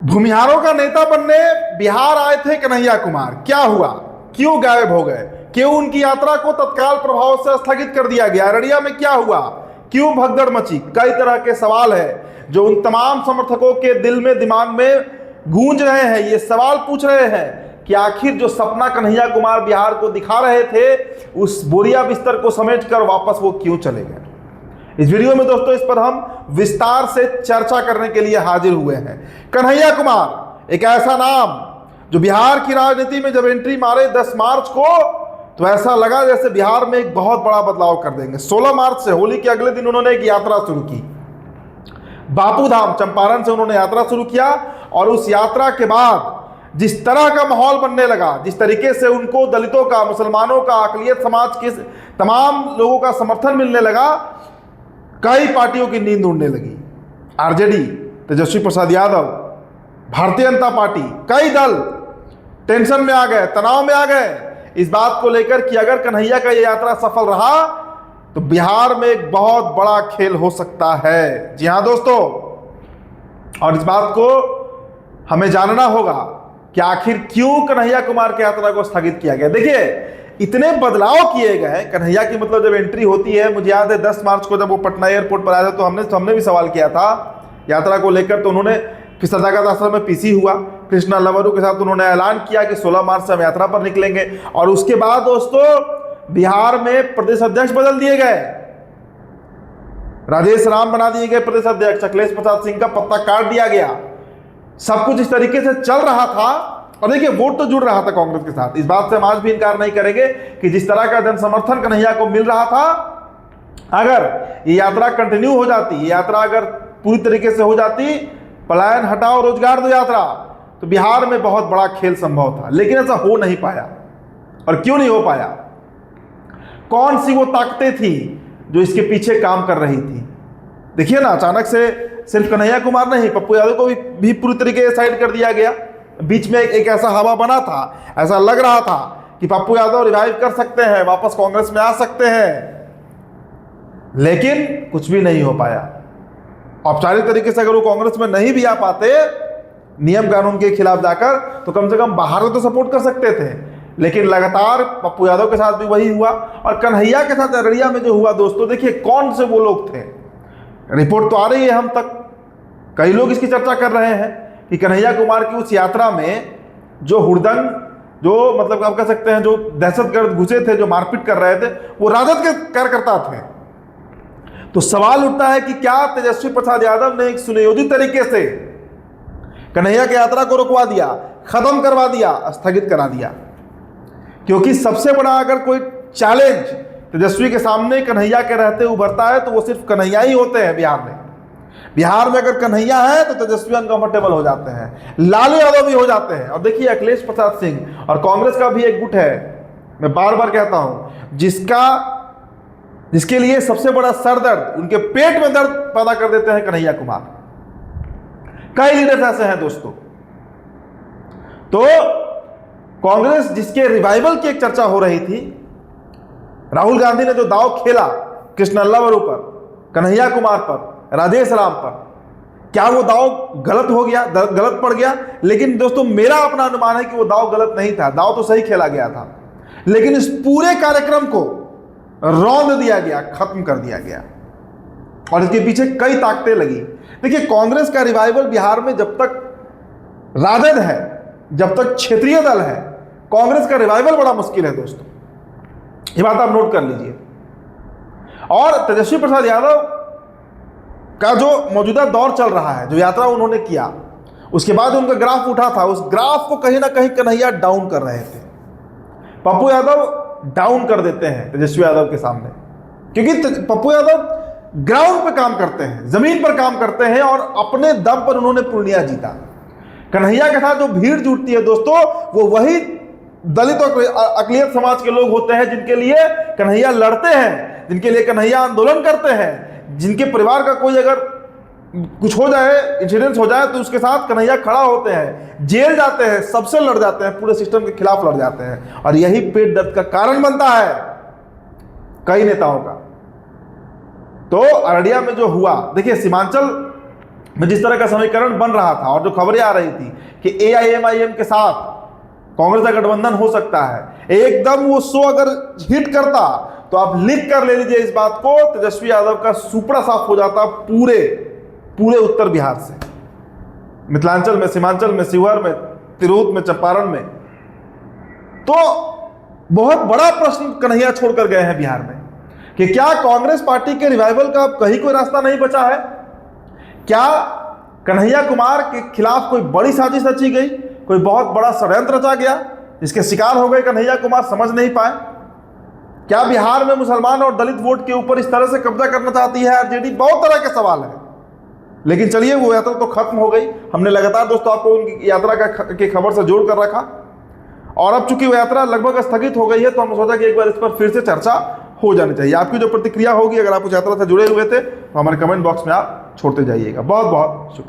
भूमिहारों का नेता बनने बिहार आए थे कन्हैया कुमार, क्या हुआ, क्यों गायब हो गए, क्यों उनकी यात्रा को तत्काल प्रभाव से स्थगित कर दिया गया, अररिया में क्या हुआ, क्यों भगदड़ मची। कई तरह के सवाल है जो उन तमाम समर्थकों के दिल में दिमाग में गूंज रहे हैं। ये सवाल पूछ रहे हैं कि आखिर जो सपना कन्हैया कुमार बिहार को दिखा रहे थे, उस बोरिया बिस्तर को समेटकर वापस वो क्यों चले गए। इस वीडियो में दोस्तों इस पर हम विस्तार से चर्चा करने के लिए हाजिर हुए हैं। कन्हैया कुमार एक ऐसा नाम जो बिहार की राजनीति में जब एंट्री मारे 10 मार्च को, तो ऐसा लगा जैसे बिहार में एक बहुत बड़ा बदलाव कर देंगे। 16 मार्च से होली के अगले दिन उन्होंने एक यात्रा शुरू की। बापू धाम चंपारण से उन्होंने यात्रा शुरू किया और उस यात्रा के बाद जिस तरह का माहौल बनने लगा, जिस तरीके से उनको दलितों का, मुसलमानों का, अकलियत समाज के तमाम लोगों का समर्थन मिलने लगा, कई पार्टियों की नींद उड़ने लगी। आरजेडी, तेजस्वी प्रसाद यादव, भारतीय जनता पार्टी, कई दल टेंशन में आ गए, तनाव में आ गए इस बात को लेकर कि अगर कन्हैया का ये यात्रा सफल रहा तो बिहार में एक बहुत बड़ा खेल हो सकता है। जी हाँ दोस्तों, और इस बात को हमें जानना होगा कि आखिर क्यों कन्हैया कुमार की यात्रा को स्थगित किया गया। देखिए, इतने बदलाव किए गए कन्हैया की, मतलब जब एंट्री होती है, मुझे याद है 10 मार्च को जब वो पटना एयरपोर्ट पर आया था तो हमने भी सवाल किया था यात्रा को लेकर। तो उन्होंने फिर सदाकत आश्रम में पीसी हुआ, कृष्णा लवरू के साथ उन्होंने ऐलान किया कि 16 मार्च से हम यात्रा पर निकलेंगे। और उसके बाद दोस्तों बिहार में प्रदेश अध्यक्ष बदल दिए गए, राजेश राम बना दिए गए प्रदेश अध्यक्ष, अखिलेश प्रसाद सिंह का पत्ता काट दिया गया। सब कुछ इस तरीके से चल रहा था और देखिए वोट तो जुड़ रहा था कांग्रेस के साथ। इस बात से हम आज भी इनकार नहीं करेंगे कि जिस तरह का जन समर्थन कन्हैया को मिल रहा था, अगर ये यात्रा कंटिन्यू हो जाती, ये यात्रा अगर पूरी तरीके से हो जाती, पलायन हटाओ रोजगार दो यात्रा, तो बिहार में बहुत बड़ा खेल संभव था। लेकिन ऐसा हो नहीं पाया। और क्यों नहीं हो पाया? कौन सी वो ताकतें थी जो इसके पीछे काम कर रही थी? देखिए ना, अचानक से सिर्फ कन्हैया कुमार नहीं, पप्पू यादव को भी पूरी तरीके से साइड कर दिया गया। बीच में एक ऐसा हवा बना था, ऐसा लग रहा था कि पप्पू यादव रिवाइव कर सकते हैं, वापस कांग्रेस में आ सकते हैं, लेकिन कुछ भी नहीं हो पाया। औपचारिक तरीके से अगर वो कांग्रेस में नहीं भी आ पाते, नियम कानून के खिलाफ जाकर, तो कम से कम बाहर में तो सपोर्ट कर सकते थे। लेकिन लगातार पप्पू यादव के साथ भी वही हुआ और कन्हैया के साथ अररिया में जो हुआ दोस्तों, देखिए कौन से वो लोग थे। रिपोर्ट तो आ रही है हम तक, कई लोग इसकी चर्चा कर रहे हैं कि कन्हैया कुमार की उस यात्रा में जो हुड़दंग, जो मतलब आप कह सकते हैं जो दहशतगर्द घुसे थे, जो मारपीट कर रहे थे, वो राजद के कार्यकर्ता थे। तो सवाल उठता है कि क्या तेजस्वी प्रसाद यादव ने एक सुनियोजित तरीके से कन्हैया की यात्रा को रुकवा दिया, खत्म करवा दिया, स्थगित करा दिया? क्योंकि सबसे बड़ा अगर कोई चैलेंज तेजस्वी के सामने कन्हैया के रहते उभरता है तो वो सिर्फ कन्हैया ही होते हैं बिहार में। बिहार में अगर कन्हैया है तो तेजस्वी अनकंफर्टेबल हो जाते हैं, लालू यादव भी हो जाते हैं। और देखिए अखिलेश प्रसाद सिंह और कांग्रेस का भी एक गुट है, मैं बार बार कहता हूं, जिसके लिए सबसे बड़ा सरदर्द, उनके पेट में दर्द पैदा कर देते हैं कन्हैया कुमार। कई लीडर्स ऐसे हैं दोस्तों। तो कांग्रेस जिसके रिवाइवल की एक चर्चा हो रही थी, राहुल गांधी ने जो दांव खेला कृष्णा लवरू पर, कन्हैया कुमार पर, राजेश राम पर, क्या वो दांव गलत हो गया, गलत पड़ गया? लेकिन दोस्तों मेरा अपना अनुमान है कि वो दांव गलत नहीं था, दांव तो सही खेला गया था। लेकिन इस पूरे कार्यक्रम को रौंद दिया गया, खत्म कर दिया गया और इसके पीछे कई ताकतें लगी। देखिए कांग्रेस का रिवाइवल बिहार में जब तक राजद है, जब तक क्षेत्रीय दल है, कांग्रेस का रिवाइवल बड़ा मुश्किल है दोस्तों। ये बात आप नोट कर लीजिए। और तेजस्वी प्रसाद यादव का जो मौजूदा दौर चल रहा है, जो यात्रा उन्होंने किया, उसके बाद उनका ग्राफ उठा था, उस ग्राफ को कहीं ना कहीं कन्हैया डाउन कर रहे थे। पप्पू यादव डाउन कर देते हैं तेजस्वी यादव के सामने, क्योंकि पप्पू यादव ग्राउंड पे काम करते हैं, जमीन पर काम करते हैं और अपने दम पर उन्होंने पूर्णिया जीता। कन्हैया के साथ जो भीड़ जुटती है दोस्तों, वो वही दलित और अकलियत समाज के लोग होते हैं जिनके लिए कन्हैया लड़ते हैं, जिनके लिए कन्हैया आंदोलन करते हैं, जिनके परिवार का कोई अगर कुछ हो जाए, इंसिडेंस हो जाए, तो उसके साथ कन्हैया खड़ा होते हैं, जेल जाते हैं, सबसे लड़ जाते हैं, पूरे सिस्टम के खिलाफ लड़ जाते हैं। और यही पेट दर्द का कारण बनता है कई नेताओं का। तो अररिया में जो हुआ, देखिए सीमांचल में जिस तरह का समीकरण बन रहा था और जो खबरें आ रही थी कि AIMIM के साथ कांग्रेस का गठबंधन हो सकता है, एकदम वो शो अगर हिट करता तो आप लिख कर ले लीजिए इस बात को, तेजस्वी यादव का सुपड़ा साफ हो जाता पूरे उत्तर बिहार से, मिथिलांचल में, सीमांचल में, शिवहर में, तिरहुत में, चंपारण में। तो बहुत बड़ा प्रश्न कन्हैया छोड़कर गए हैं बिहार में कि क्या कांग्रेस पार्टी के रिवाइवल का अब कहीं कोई रास्ता नहीं बचा है? क्या कन्हैया कुमार के खिलाफ कोई बड़ी साजिश रची गई, कोई बहुत बड़ा षड्यंत्र रचा गया जिसके शिकार हो गए कन्हैया कुमार, समझ नहीं पाए? क्या बिहार में मुसलमान और दलित वोट के ऊपर इस तरह से कब्जा करना चाहती है आरजेडी? बहुत तरह के सवाल है। लेकिन चलिए, वो यात्रा तो खत्म हो गई। हमने लगातार दोस्तों आपको उनकी यात्रा की खबर से जोड़ कर रखा, और अब चूंकि वो यात्रा लगभग स्थगित हो गई है तो हमने सोचा कि एक बार इस पर फिर से चर्चा हो जानी चाहिए। आपकी जो प्रतिक्रिया होगी, अगर आप उस यात्रा से जुड़े हुए थे तो हमारे कमेंट बॉक्स में आप छोड़ते जाइएगा। बहुत बहुत शुक्रिया।